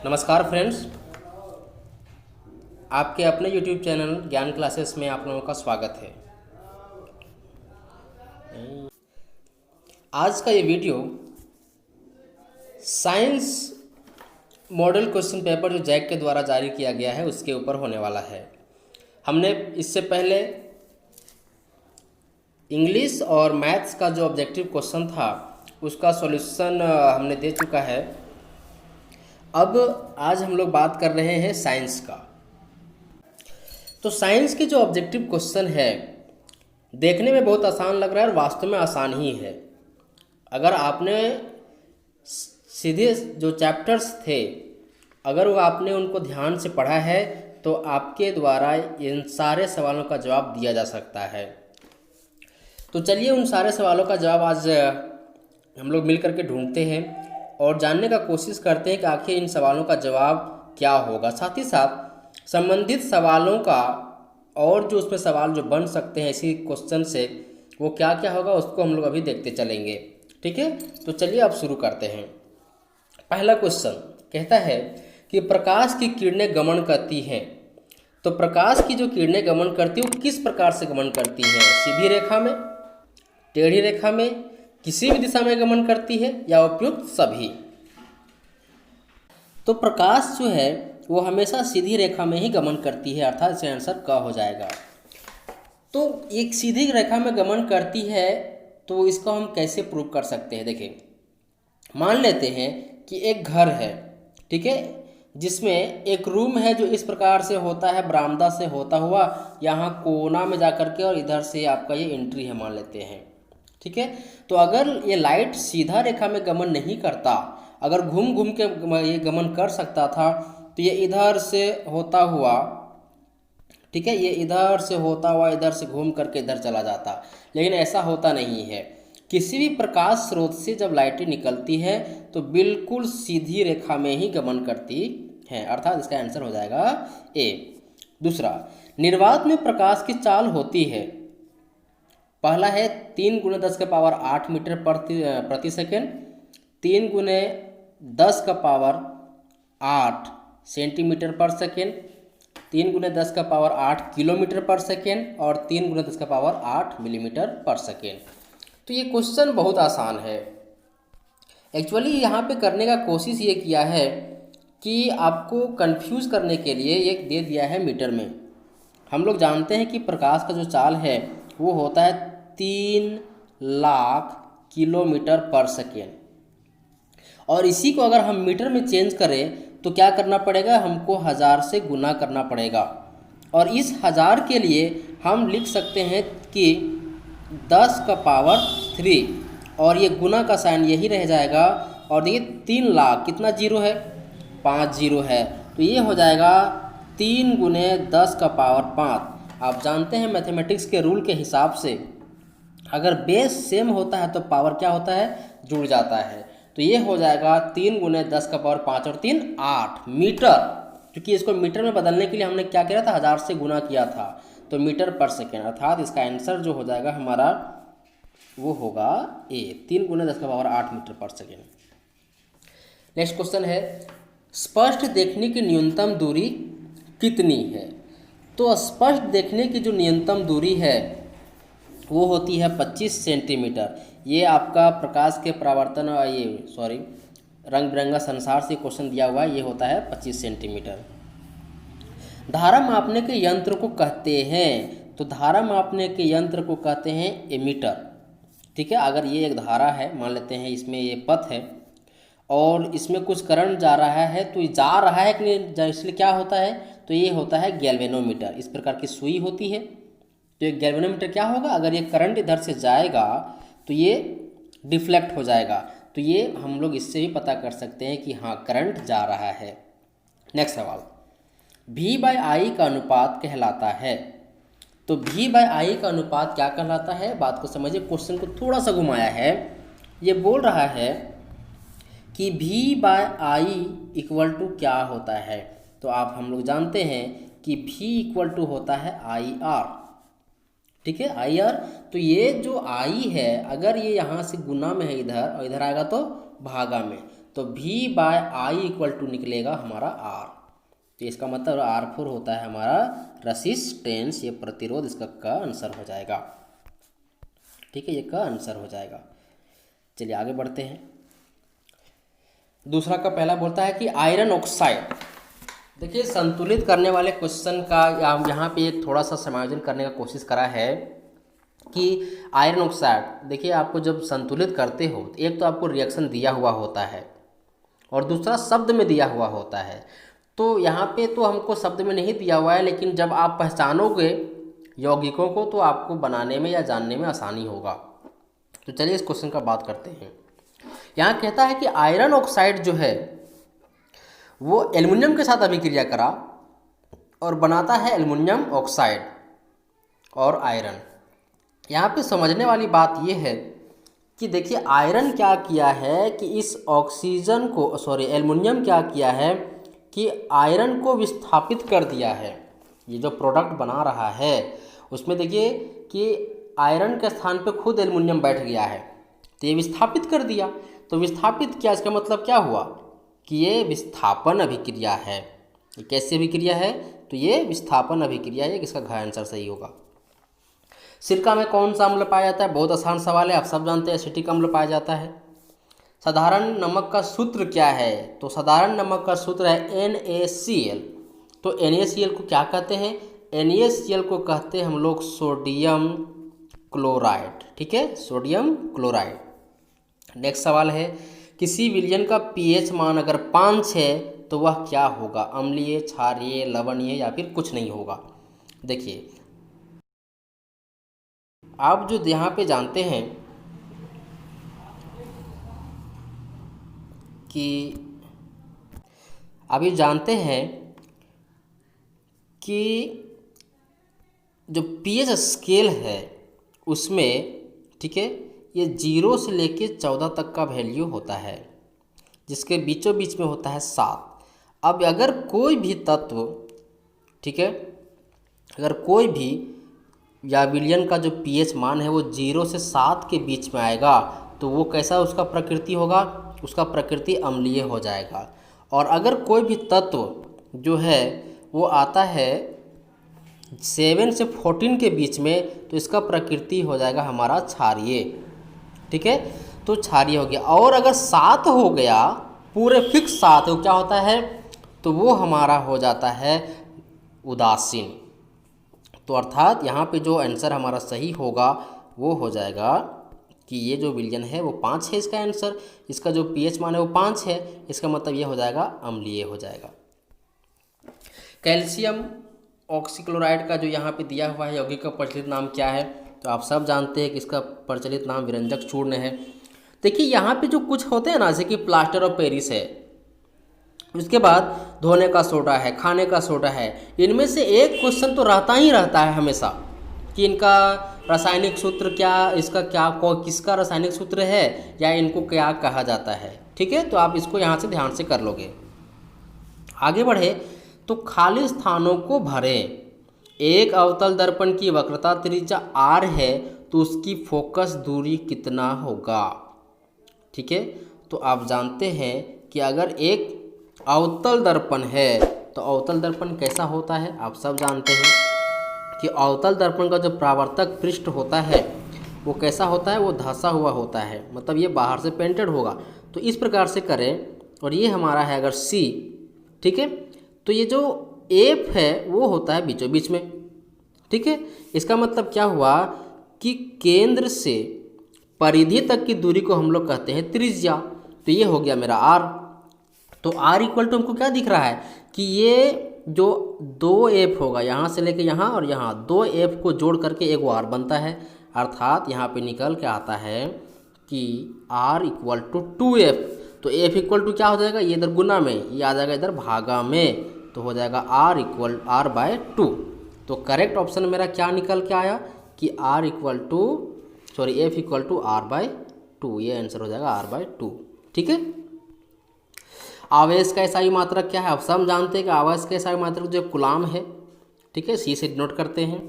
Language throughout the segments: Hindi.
नमस्कार फ्रेंड्स, आपके अपने YouTube चैनल ज्ञान क्लासेस में आप लोगों का स्वागत है। आज का ये video science model question paper जो जैक के द्वारा जारी किया गया है उसके ऊपर होने वाला है। हमने इससे पहले इंग्लिश और मैथ्स का जो ऑब्जेक्टिव क्वेश्चन था उसका सॉल्यूशन हमने दे चुका है। अब आज हम लोग बात कर रहे हैं साइंस का। तो साइंस के जो ऑब्जेक्टिव क्वेश्चन है देखने में बहुत आसान लग रहा है और वास्तव में आसान ही है। अगर आपने सीधे जो चैप्टर्स थे अगर वो आपने उनको ध्यान से पढ़ा है तो आपके द्वारा इन सारे सवालों का जवाब दिया जा सकता है। तो चलिए उन सारे सवालों का जवाब आज हम लोग मिल करके ढूंढते हैं और जानने का कोशिश करते हैं कि आखिर इन सवालों का जवाब क्या होगा। साथ ही साथ संबंधित सवालों का और जो उसमें सवाल जो बन सकते हैं इसी क्वेश्चन से वो क्या क्या होगा उसको हम लोग अभी देखते चलेंगे। ठीक है, तो चलिए अब शुरू करते हैं। पहला क्वेश्चन कहता है कि प्रकाश की किरणें गमन करती हैं। तो प्रकाश की जो किरणें गमन करती है वो किस प्रकार से गमन करती हैं? सीधी रेखा में, टेढ़ी रेखा में, किसी भी दिशा में गमन करती है या उपयुक्त सभी? तो प्रकाश जो है वो हमेशा सीधी रेखा में ही गमन करती है, अर्थात इसका आंसर क हो जाएगा। तो एक सीधी रेखा में गमन करती है तो इसको हम कैसे प्रूव कर सकते हैं? देखिए, मान लेते हैं कि एक घर है, ठीक है, जिसमें एक रूम है जो इस प्रकार से होता है, बरामदा से होता हुआ यहाँ कोना में जा कर के और इधर से आपका ये एंट्री है मान लेते हैं। ठीक है, तो अगर ये लाइट सीधा रेखा में गमन नहीं करता, अगर घूम घूम के ये गमन कर सकता था तो ये इधर से होता हुआ, ठीक है, ये इधर से होता हुआ इधर से घूम करके इधर चला जाता, लेकिन ऐसा होता नहीं है। किसी भी प्रकाश स्रोत से जब लाइटें निकलती है तो बिल्कुल सीधी रेखा में ही गमन करती है, अर्थात इसका आंसर हो जाएगा ए। दूसरा, निर्वात में प्रकाश की चाल होती है। पहला है 3 × 10⁸ मीटर प्रति सेकेंड, 3 × 10⁸ सेंटीमीटर पर सेकेंड, 3 × 10⁸ किलोमीटर पर सेकेंड और 3 × 10⁸ मिलीमीटर पर सेकेंड। तो ये क्वेश्चन बहुत आसान है। एक्चुअली यहाँ पे करने का कोशिश ये किया है कि आपको कंफ्यूज करने के लिए एक दे दिया है मीटर में। हम लोग जानते हैं कि प्रकाश का जो चाल है वो होता है 3 लाख किलोमीटर पर सेकेंड, और इसी को अगर हम मीटर में चेंज करें तो क्या करना पड़ेगा? हमको 1000 से गुना करना पड़ेगा। और इस 1000 के लिए हम लिख सकते हैं कि 10⁻³ और ये गुना का साइन यही रह जाएगा। और देखिए 3 लाख कितना जीरो है? 5 जीरो है, तो ये हो जाएगा 3 × 10⁵। आप जानते हैं मैथमेटिक्स के रूल के हिसाब से अगर बेस सेम होता है तो पावर क्या होता है? जुड़ जाता है। तो ये हो जाएगा 3 × 10⁵ और 3 8 मीटर, क्योंकि इसको मीटर में बदलने के लिए हमने क्या किया था? 1000 से गुना किया था, तो मीटर पर सेकेंड, अर्थात इसका आंसर जो हो जाएगा हमारा वो होगा ए, 3 × 10⁸ मीटर पर सेकेंड। नेक्स्ट क्वेश्चन है, स्पष्ट देखने की न्यूनतम दूरी कितनी है? तो स्पष्ट देखने की जो न्यूनतम दूरी है वो होती है 25 सेंटीमीटर। ये आपका प्रकाश के परावर्तन रंग बिरंगा संसार से क्वेश्चन दिया हुआ है, ये होता है 25 सेंटीमीटर। धारा मापने के यंत्र को कहते हैं, तो धारा मापने के यंत्र को कहते हैं एमीटर। ठीक है, अगर ये एक धारा है, मान लेते हैं इसमें ये पथ है और इसमें कुछ करंट जा रहा है, तो ये जा रहा है कि नहीं, इसलिए क्या होता है? तो ये होता है गैल्वेनोमीटर। इस प्रकार की सुई होती है, तो ये गैल्वेनोमीटर क्या होगा? अगर ये करंट इधर से जाएगा तो ये डिफ्लेक्ट हो जाएगा, तो ये हम लोग इससे भी पता कर सकते हैं कि हाँ करंट जा रहा है। नेक्स्ट सवाल, V/I का अनुपात कहलाता है। तो V/I का अनुपात क्या कहलाता है? बात को समझिए, क्वेश्चन को थोड़ा सा घुमाया है। ये बोल रहा है कि V/I = क्या होता है? तो हम लोग जानते हैं कि V = होता है IR। ठीक है, IR। तो ये जो I है अगर ये यहाँ से गुना में है इधर और इधर आएगा तो भागा में, तो V/I इक्वल टू निकलेगा हमारा R। तो इसका मतलब R4 होता है हमारा रेसिस्टेंस, ये प्रतिरोध, इसका का आंसर हो जाएगा। ठीक है, ये का आंसर हो जाएगा। चलिए आगे बढ़ते हैं। दूसरा का पहला बोलता है कि आयरन ऑक्साइड। देखिए संतुलित करने वाले क्वेश्चन का यहाँ पे एक थोड़ा सा समायोजन करने का कोशिश करा है कि आयरन ऑक्साइड, देखिए आपको जब संतुलित करते हो तो एक तो आपको रिएक्शन दिया हुआ होता है और दूसरा शब्द में दिया हुआ होता है। तो यहाँ पे तो हमको शब्द में नहीं दिया हुआ है, लेकिन जब आप पहचानोगे यौगिकों को तो आपको बनाने में या जानने में आसानी होगा। तो चलिए इस क्वेश्चन का बात करते हैं। यहाँ कहता है कि आयरन ऑक्साइड जो है वो एल्युमिनियम के साथ अभिक्रिया करा और बनाता है एल्युमिनियम ऑक्साइड और आयरन। यहाँ पे समझने वाली बात ये है कि देखिए आयरन क्या किया है कि इस ऑक्सीजन को एल्युमिनियम क्या किया है कि आयरन को विस्थापित कर दिया है। ये जो प्रोडक्ट बना रहा है उसमें देखिए कि आयरन के स्थान पे खुद एल्युमिनियम बैठ गया है, तो ये विस्थापित कर दिया। तो विस्थापित किया, इसका मतलब क्या हुआ कि ये विस्थापन अभिक्रिया है। ये कैसी अभिक्रिया है? तो ये विस्थापन अभिक्रिया है, इसका घ आंसर सही होगा। सिरका में कौन सा अम्ल पाया जाता है? बहुत आसान सवाल है, आप सब जानते हैं एसिटिक अम्ल पाया जाता है। साधारण नमक का सूत्र क्या है? तो साधारण नमक का सूत्र है NaCl। तो NaCl को क्या कहते हैं? NaCl को कहते हैं हम लोग सोडियम क्लोराइड। ठीक है, सोडियम क्लोराइड। नेक्स्ट सवाल है, किसी विलयन का pH मान अगर 5 है तो वह क्या होगा? अम्लीय, क्षारीय, लवणीय या फिर कुछ नहीं होगा। देखिए आप जो यहाँ पे जानते हैं कि अभी जानते हैं कि जो pH स्केल है उसमें, ठीक है, ये 0 से लेके 14 तक का वैल्यू होता है, जिसके बीचों बीच में होता है 7। अब अगर कोई भी तत्व, ठीक है, अगर कोई भी या विलयन का जो pH मान है वो 0 से 7 के बीच में आएगा तो वो कैसा उसका प्रकृति होगा? उसका प्रकृति अम्लीय हो जाएगा। और अगर कोई भी तत्व जो है वो आता है 7 से 14 के बीच में तो इसका प्रकृति हो जाएगा हमारा क्षारीय। ठीक है, तो क्षारीय हो गया। और अगर 7 हो गया, पूरे फिक्स 7, तो क्या होता है? तो वो हमारा हो जाता है उदासीन। तो अर्थात यहाँ पे जो आंसर हमारा सही होगा वो हो जाएगा कि ये जो विलयन है वो 5 है, इसका आंसर। इसका जो pH मान है वो 5 है, इसका मतलब ये हो जाएगा अम्लीय हो जाएगा। कैल्शियम ऑक्सीक्लोराइड का जो यहाँ पे दिया हुआ है यौगिक का प्रचलित नाम क्या है? तो आप सब जानते हैं कि इसका प्रचलित नाम विरंजक चूर्ण है। देखिए यहाँ पे जो कुछ होते हैं ना, जैसे कि प्लास्टर ऑफ पेरिस है, उसके बाद धोने का सोडा है, खाने का सोडा है, इनमें से एक क्वेश्चन तो रहता ही रहता है हमेशा कि इनका रासायनिक सूत्र क्या, इसका क्या किसका रासायनिक सूत्र है या इनको क्या कहा जाता है। ठीक है, तो आप इसको यहाँ से ध्यान से कर लोगे। आगे बढ़े तो खाली स्थानों को भरें। एक अवतल दर्पण की वक्रता त्रिज्या r है तो उसकी फोकस दूरी कितना होगा? ठीक है, तो आप जानते हैं कि अगर एक अवतल दर्पण है तो अवतल दर्पण कैसा होता है? आप सब जानते हैं कि अवतल दर्पण का जो परावर्तक पृष्ठ होता है वो कैसा होता है? वो धंसा हुआ होता है, मतलब ये बाहर से पेंटेड होगा। तो इस प्रकार से करें, और ये हमारा है अगर C, ठीक है, तो ये जो F है वो होता है बीचों बीच में। ठीक है, इसका मतलब क्या हुआ कि केंद्र से परिधि तक की दूरी को हम लोग कहते हैं त्रिज्या। तो ये हो गया मेरा R। तो R इक्वल टू हमको क्या दिख रहा है कि ये जो 2F होगा, यहाँ से लेके यहाँ और यहाँ 2F को जोड़ करके एक R बनता है। अर्थात यहाँ पे निकल के आता है कि R इक्वल टू 2F। तो F इक्वल टू क्या हो जाएगा? ये इधर गुना में, ये आ जाएगा इधर भागा में, तो हो जाएगा R इक्वल R/2। तो करेक्ट ऑप्शन मेरा क्या निकल के आया कि F इक्वल टू R/2। ये आंसर हो जाएगा R/2। ठीक है, आवेश का एसआई मात्रक क्या है? आप सब जानते हैं कि आवेश का एसआई मात्रक जो कूलाम है। ठीक है, सी से नोट करते हैं।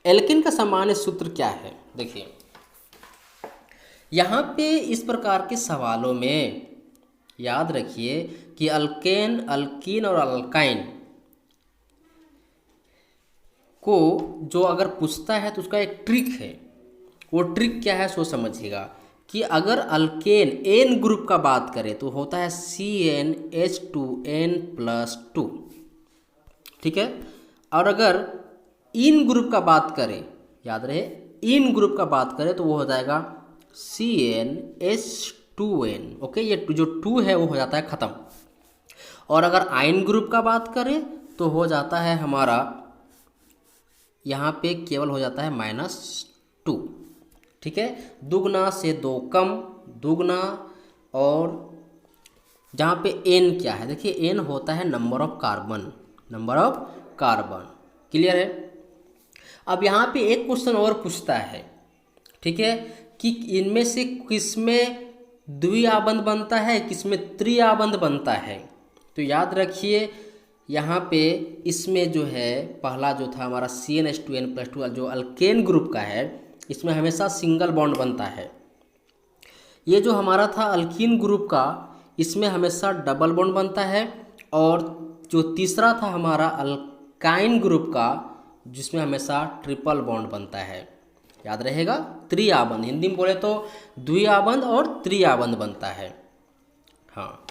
एल्किन का सामान्य सूत्र क्या है? देखिए यहाँ पे इस प्रकार के सवालों में याद रखिए कि अल्केन, अल्कीन और अल्काइन को जो अगर पूछता है तो उसका एक ट्रिक है। वो ट्रिक क्या है सो समझिएगा कि अगर अल्केन एन ग्रुप का बात करें तो होता है CnH2n+2, ठीक है। और अगर इन ग्रुप का बात करें, याद रहे इन ग्रुप का बात करें तो वो हो जाएगा CnH2n। ओके, ये जो 2 है वो हो जाता है ख़त्म। और अगर आइन ग्रुप का बात करें तो हो जाता है हमारा यहाँ पे केवल हो जाता है -2, ठीक है। दुगना से 2 कम, दुगना। और जहाँ पे n क्या है, देखिए n होता है number of carbon, number of carbon. Clear है। अब यहाँ पे एक क्वेश्चन और पूछता है, ठीक है, कि इनमें से किसमें द्विआबंध बनता है, किसमें त्रिआबंध बनता है। तो याद रखिए यहाँ पे इसमें जो है पहला जो था हमारा CnH2n+2 जो अल्केन ग्रुप का है, इसमें हमेशा सिंगल बॉन्ड बनता है। ये जो हमारा था अल्कीन ग्रुप का, इसमें हमेशा डबल बॉन्ड बनता है। और जो तीसरा था हमारा अल्काइन ग्रुप का, जिसमें हमेशा ट्रिपल बॉन्ड बनता है। याद रहेगा, त्रिआबंध, हिंदी में बोले तो द्विआबंध और त्रिआबंध बनता है। हाँ,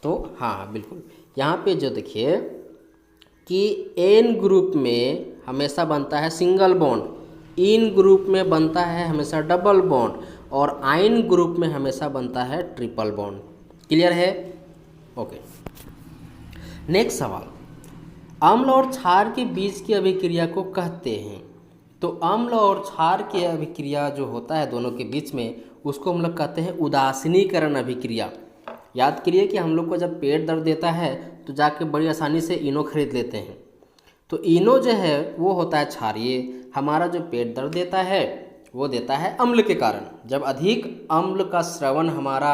तो हाँ बिल्कुल, यहाँ पे जो देखिए कि एन ग्रुप में हमेशा बनता है सिंगल बॉन्ड, इन ग्रुप में बनता है हमेशा डबल बॉन्ड, और आइन ग्रुप में हमेशा बनता है ट्रिपल बॉन्ड। क्लियर है। ओके, नेक्स्ट सवाल, अम्ल और क्षार के बीच की अभिक्रिया को कहते हैं। तो अम्ल और क्षार की अभिक्रिया जो होता है दोनों के बीच में, उसको हम लोग कहते हैं उदासीनीकरण अभिक्रिया। याद करिए कि हम लोग को जब पेट दर्द देता है तो जाके बड़ी आसानी से इनो खरीद लेते हैं। तो इनो जो है वो होता है क्षारीय। हमारा जो पेट दर्द देता है वो देता है अम्ल के कारण। जब अधिक अम्ल का स्रवण हमारा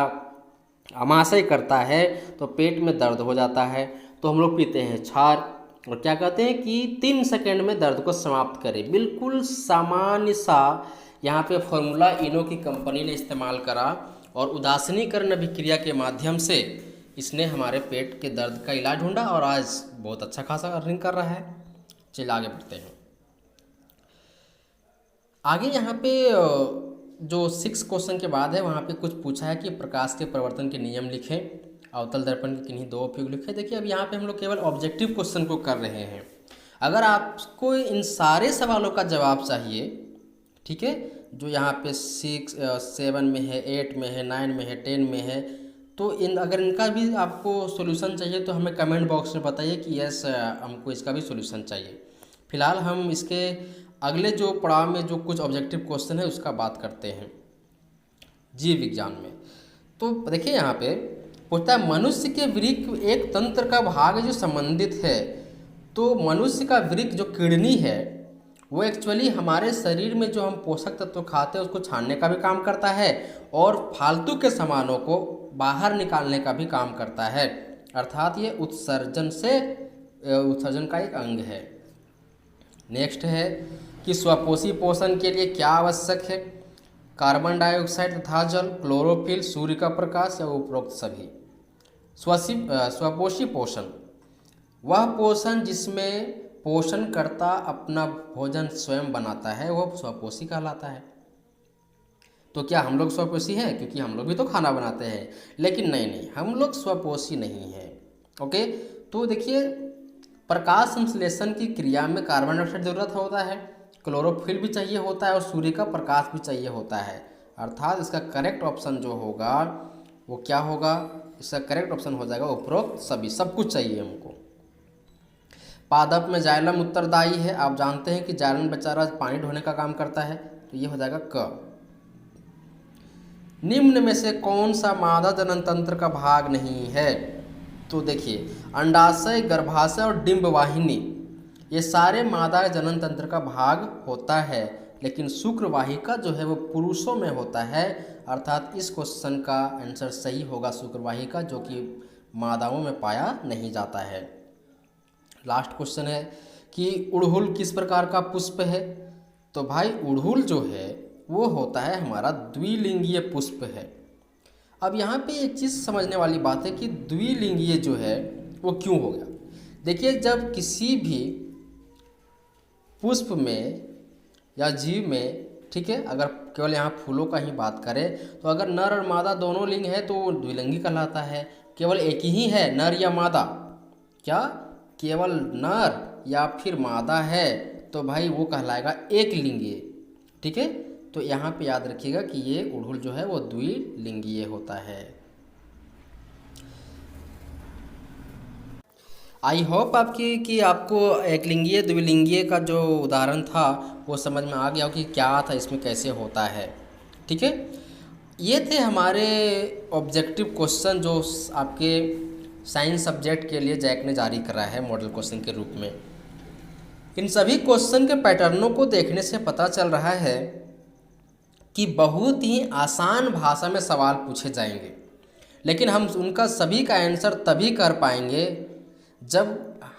आमाशय करता है तो पेट में दर्द हो जाता है, तो हम लोग पीते हैं क्षार, और क्या कहते हैं कि 3 सेकंड में दर्द को समाप्त करें। बिल्कुल सामान्य सा यहाँ पे फॉर्मूला इनो की कंपनी ने इस्तेमाल करा, और उदासीनीकरण अभिक्रिया के माध्यम से इसने हमारे पेट के दर्द का इलाज ढूंढा, और आज बहुत अच्छा खासा अर्निंग कर रहा है। चलिए आगे बढ़ते हैं। आगे यहाँ पे जो 6 क्वेश्चन के बाद है वहाँ पे कुछ पूछा है कि प्रकाश के परिवर्तन के नियम लिखें, अवतल दर्पण के किन्हीं 2 उपयोग लिखें। देखिए अब यहाँ पे हम लोग केवल ऑब्जेक्टिव क्वेश्चन को कर रहे हैं। अगर आपको इन सारे सवालों का जवाब चाहिए, ठीक है, जो यहाँ पे 6, 7 में है, 8 में है, 9 में है, 10 में है, तो अगर इनका भी आपको सॉल्यूशन चाहिए तो हमें कमेंट बॉक्स में बताइए कि यस हमको इसका भी सॉल्यूशन चाहिए। फिलहाल हम इसके अगले जो पड़ाव में जो कुछ ऑब्जेक्टिव क्वेश्चन है उसका बात करते हैं जीव विज्ञान में। तो देखिए यहाँ पे पूछता है मनुष्य के वृक्क एक तंत्र का भाग है जो संबंधित है। तो मनुष्य का वृक्क जो किडनी है वो एक्चुअली हमारे शरीर में जो हम पोषक तत्व खाते हैं उसको छानने का भी काम करता है, और फालतू के सामानों को बाहर निकालने का भी काम करता है। अर्थात ये उत्सर्जन का एक अंग है। नेक्स्ट है कि स्वपोषी पोषण के लिए क्या आवश्यक है। कार्बन डाइऑक्साइड तथा जल, क्लोरोफिल, सूर्य का प्रकाश या उपरोक्त सभी। स्वपोषी पोषण वह पोषण जिसमें पोषणकर्ता अपना भोजन स्वयं बनाता है वह स्वपोषी कहलाता है। तो क्या हम लोग स्वपोषी हैं? क्योंकि हम लोग भी तो खाना बनाते हैं, लेकिन नहीं, हम लोग स्वपोषी नहीं हैं। ओके, तो देखिए प्रकाश संश्लेषण की क्रिया में कार्बन डाइऑक्साइड जरूरत होता है, क्लोरोफिल भी चाहिए होता है, और सूर्य का प्रकाश भी चाहिए होता है। अर्थात इसका करेक्ट ऑप्शन जो होगा वो क्या होगा? इसका करेक्ट ऑप्शन हो जाएगा उपरोक्त सभी, सब कुछ चाहिए हमको। पादप में जाइलम उत्तरदायी है। आप जानते हैं कि जाइलम बेचारा पानी ढोने का काम करता है, तो ये हो जाएगा क। निम्न में से कौन सा मादा जनन तंत्र का भाग नहीं है? तो देखिए अंडाशय, गर्भाशय और डिंब वाहिनी ये सारे मादा जनन तंत्र का भाग होता है, लेकिन शुक्रवाहिका जो है वो पुरुषों में होता है। अर्थात इस क्वेश्चन का आंसर सही होगा शुक्रवाहिका, जो कि मादाओं में पाया नहीं जाता है। लास्ट क्वेश्चन है कि उड़हुल किस प्रकार का पुष्प है? तो भाई उड़हुल जो है वो होता है हमारा द्विलिंगीय पुष्प है। अब यहाँ पे एक चीज़ समझने वाली बात है कि द्विलिंगीय जो है वो क्यों हो गया। देखिए, जब किसी भी पुष्प में या जीव में, ठीक है, अगर केवल यहाँ फूलों का ही बात करें तो अगर नर और मादा दोनों लिंग है तो वो द्विलिंगी कहलाता है। केवल एक ही है नर या मादा, क्या केवल नर या फिर मादा है तो भाई वो कहलाएगा एक लिंगीय। ठीक है, तो यहाँ पे याद रखिएगा कि ये उड़हुल जो है वो द्विलिंगीय होता है। आई होप आपको एक लिंगीय द्विलिंगीय का जो उदाहरण था वो समझ में आ गया हो कि क्या था, इसमें कैसे होता है। ठीक है, ये थे हमारे ऑब्जेक्टिव क्वेश्चन जो आपके साइंस सब्जेक्ट के लिए जैक ने जारी करा है मॉडल क्वेश्चन के रूप में। इन सभी क्वेश्चन के पैटर्नों को देखने से पता चल रहा है कि बहुत ही आसान भाषा में सवाल पूछे जाएंगे, लेकिन हम उनका सभी का आंसर तभी कर पाएंगे जब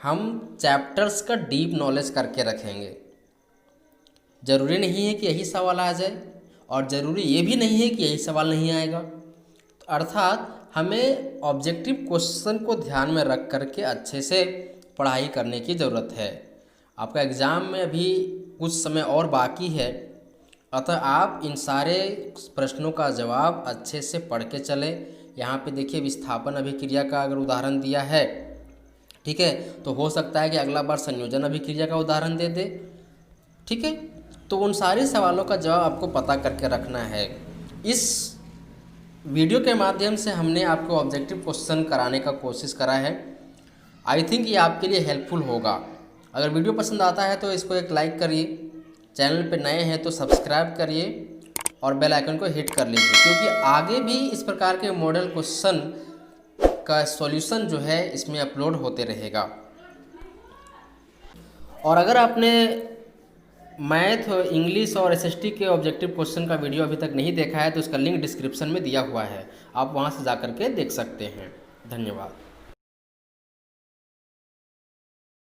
हम चैप्टर्स का डीप नॉलेज करके रखेंगे। ज़रूरी नहीं है कि यही सवाल आ जाए और ज़रूरी ये भी नहीं है कि यही सवाल नहीं आएगा। अर्थात हमें ऑब्जेक्टिव क्वेश्चन को ध्यान में रख करके अच्छे से पढ़ाई करने की ज़रूरत है। आपका एग्ज़ाम में अभी कुछ समय और बाकी है, अतः आप इन सारे प्रश्नों का जवाब अच्छे से पढ़ के चले। यहाँ पे देखिए विस्थापन अभिक्रिया का अगर उदाहरण दिया है, ठीक है, तो हो सकता है कि अगला बार संयोजन अभिक्रिया का उदाहरण दे दे। ठीक है, तो उन सारे सवालों का जवाब आपको पता करके रखना है। इस वीडियो के माध्यम से हमने आपको ऑब्जेक्टिव क्वेश्चन कराने का कोशिश करा है। आई थिंक ये आपके लिए हेल्पफुल होगा। अगर वीडियो पसंद आता है तो इसको एक लाइक करिए, चैनल पे नए हैं तो सब्सक्राइब करिए और बेल आइकन को हिट कर लीजिए, क्योंकि आगे भी इस प्रकार के मॉडल क्वेश्चन का सॉल्यूशन जो है इसमें अपलोड होते रहेगा। और अगर आपने मैथ, इंग्लिश और एसएसटी के ऑब्जेक्टिव क्वेश्चन का वीडियो अभी तक नहीं देखा है तो इसका लिंक डिस्क्रिप्शन में दिया हुआ है, आप वहां से जा कर के देख सकते हैं। धन्यवाद।